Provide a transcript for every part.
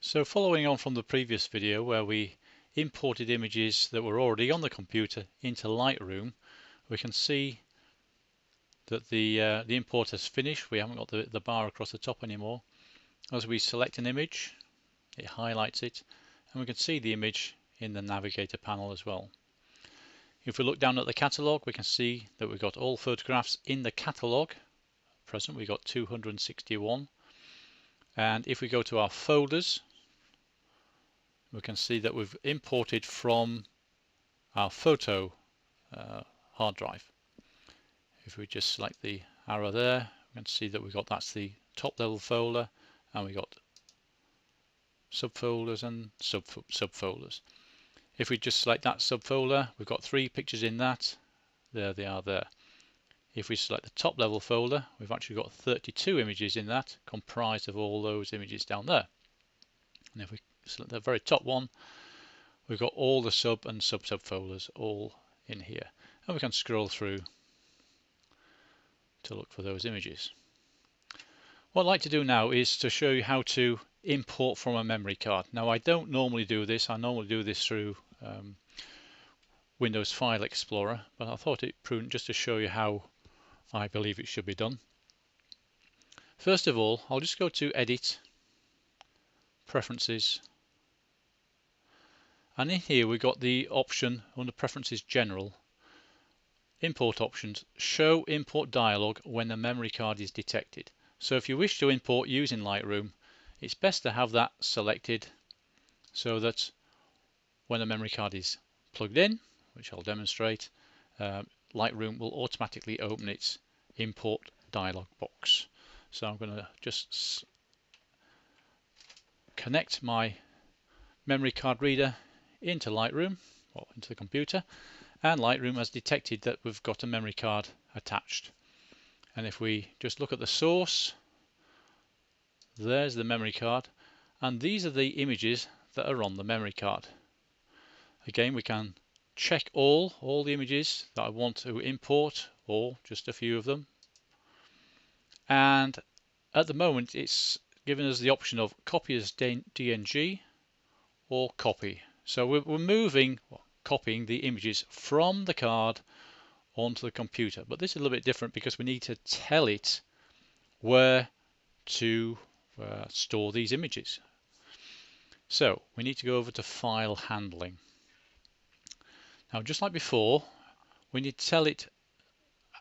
So following on from the previous video where we imported images that were already on the computer into Lightroom, we can see that the import has finished. We haven't got the bar across the top anymore. As we select an image, it highlights it, and we can see the image in the navigator panel as well. If we look down at the catalogue, we can see that we've got all photographs in the catalogue. At present we've got 261, and if we go to our folders, we can see that we've imported from our photo hard drive. If we just select the arrow there, we can see that that's the top level folder, and we got subfolders and subfolders. If we just select that subfolder, we've got 3 pictures in that. There they are there. If we select the top level folder, we've actually got 32 images in that, comprised of all those images down there. And if we select the very top one, we've got all the sub and subfolders all in here. And we can scroll through to look for those images. What I'd like to do now is to show you how to import from a memory card. Now I don't normally do this. I normally do this through Windows File Explorer, but I thought it prudent just to show you how I believe it should be done. First of all, I'll just go to Edit, Preferences, and in here we've got the option under Preferences General, Import Options, Show Import Dialog when the memory card is detected. So if you wish to import using Lightroom, it's best to have that selected so that when the memory card is plugged in, which I'll demonstrate, Lightroom will automatically open its import dialog box. So I'm going to just connect my memory card reader into Lightroom, or into the computer, and Lightroom has detected that we've got a memory card attached. And if we just look at the source, there's the memory card, and these are the images that are on the memory card. Again, we can check all the images that I want to import, or just a few of them. And at the moment it's given us the option of copy as DNG or copy. So we're copying the images from the card onto the computer. But this is a little bit different because we need to tell it where to store these images. So we need to go over to File Handling. Now, just like before, we need to tell it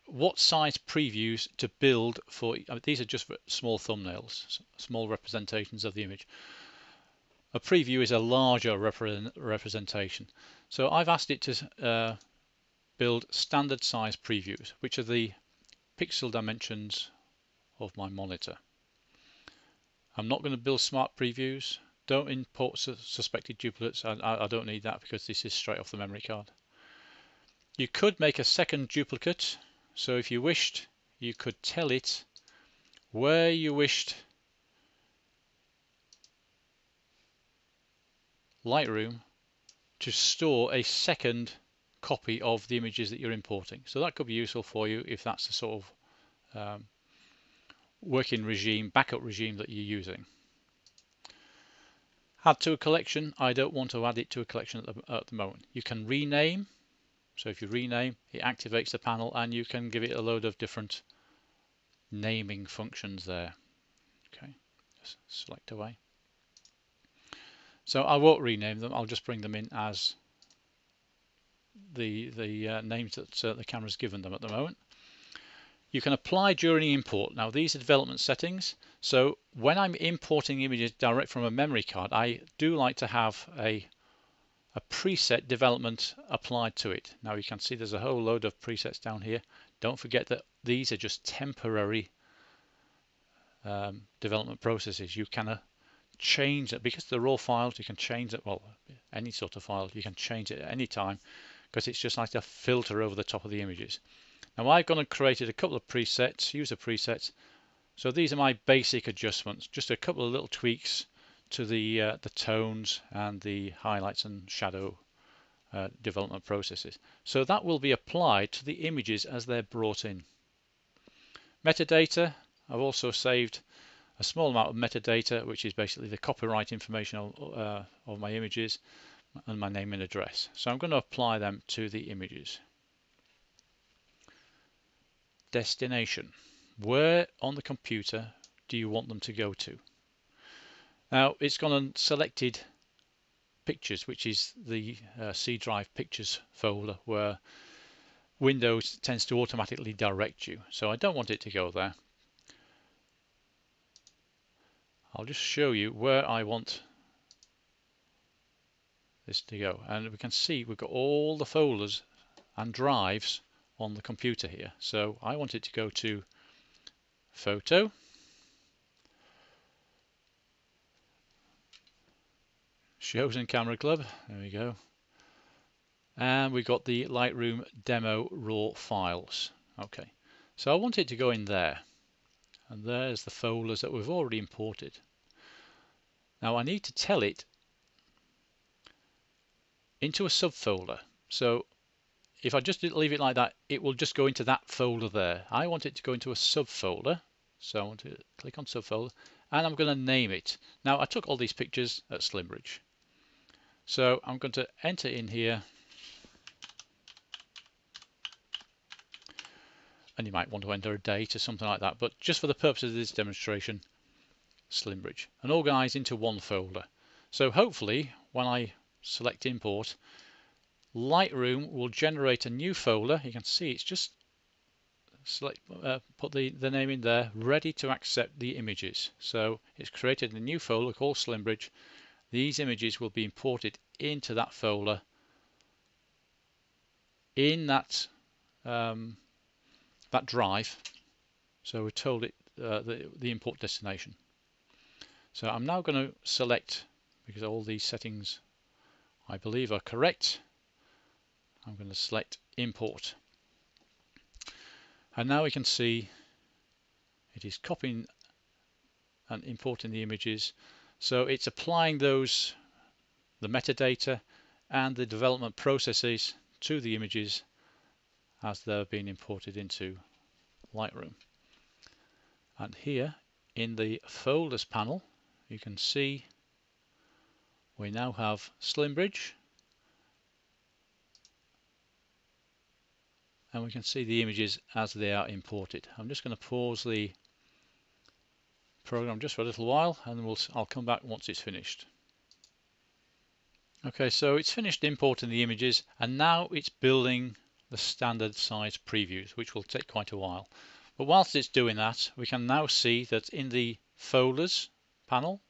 what size previews to build for. These are just small thumbnails, small representations of the image. A preview is a larger representation. So I've asked it to build standard size previews, which are the pixel dimensions of my monitor. I'm not going to build smart previews. Don't import suspected duplicates. I don't need that because this is straight off the memory card. You could make a second duplicate. So if you wished, you could tell it where you wished Lightroom to store a second copy of the images that you're importing. So that could be useful for you if that's the sort of working regime, backup regime that you're using. Add to a collection. I don't want to add it to a collection at the moment. You can rename. So if you rename, it activates the panel and you can give it a load of different naming functions there. Okay, just select away. So I won't rename them. I'll just bring them in as the names that the camera's given them at the moment. You can apply during import. Now these are development settings. So when I'm importing images direct from a memory card, I do like to have a preset development applied to it. Now you can see there's a whole load of presets down here. Don't forget that these are just temporary development processes. You can change it because they're raw files. You can change it, well, any sort of file you can change it at any time because it's just like a filter over the top of the images. Now I've gone and created a couple of presets, user presets. So these are my basic adjustments, just a couple of little tweaks to the tones and the highlights and shadow development processes. So that will be applied to the images as they're brought in. Metadata, I've also saved a small amount of metadata, which is basically the copyright information of my images, and my name and address. So I'm going to apply them to the images. Destination. Where on the computer do you want them to go to? Now it's gone on selected pictures, which is the C drive pictures folder where Windows tends to automatically direct you. So I don't want it to go there. I'll just show you where I want this to go, and we can see we've got all the folders and drives on the computer here. So I want it to go to Photo, Shows and Camera Club, there we go, and we've got the Lightroom demo raw files. Okay, so I want it to go in there, and there's the folders that we've already imported. Now I need to tell it into a subfolder. So if I just leave it like that, it will just go into that folder there. I want it to go into a subfolder, so I want to click on subfolder, and I'm going to name it. Now I took all these pictures at Slimbridge, so I'm going to enter in here, and you might want to enter a date or something like that, but just for the purpose of this demonstration, Slimbridge, and organize into one folder. So hopefully when I select import, Lightroom will generate a new folder. You can see it's just select, put the name in there, ready to accept the images. So it's created a new folder called Slimbridge. These images will be imported into that folder in that that drive. So we told it the import destination. So I'm now going to select, because all these settings I believe are correct, I'm going to select import, and now we can see it is copying and importing the images. So it's applying the metadata and the development processes to the images as they're being imported into Lightroom. And here in the folders panel you can see we now have Slimbridge, and we can see the images as they are imported. I'm just going to pause the program just for a little while, and I'll come back once it's finished. Okay, so it's finished importing the images, and now it's building the standard size previews, which will take quite a while. But whilst it's doing that, we can now see that in the folders panel,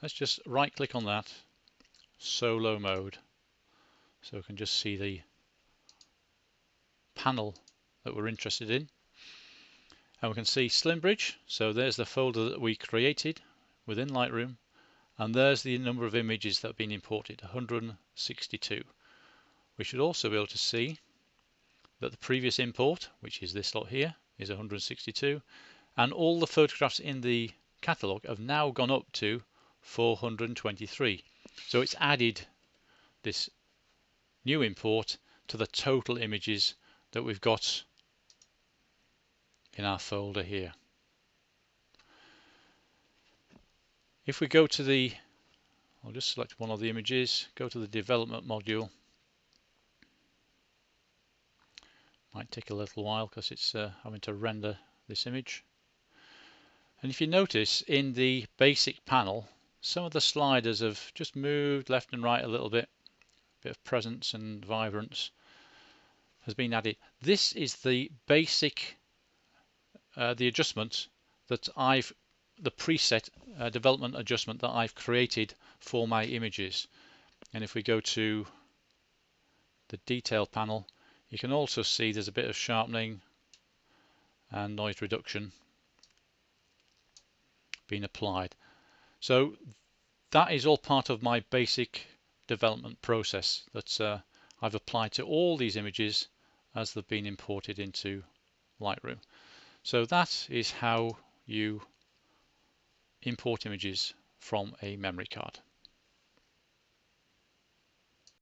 let's just right click on that, solo mode, so we can just see the panel that we're interested in. And we can see Slimbridge, so there's the folder that we created within Lightroom, and there's the number of images that have been imported, 162. We should also be able to see that the previous import, which is this lot here, is 162, and all the photographs in the catalogue have now gone up to 423. So it's added this new import to the total images that we've got in our folder here. If we go to I'll just select one of the images, go to the development module. Might take a little while because it's having to render this image. And if you notice in the basic panel, some of the sliders have just moved left and right a little bit. A bit of presence and vibrance has been added. This is the basic the adjustment that the preset development adjustment that I've created for my images. And if we go to the detail panel, you can also see there's a bit of sharpening and noise reduction being applied. So that is all part of my basic development process that I've applied to all these images as they've been imported into Lightroom. So that is how you import images from a memory card.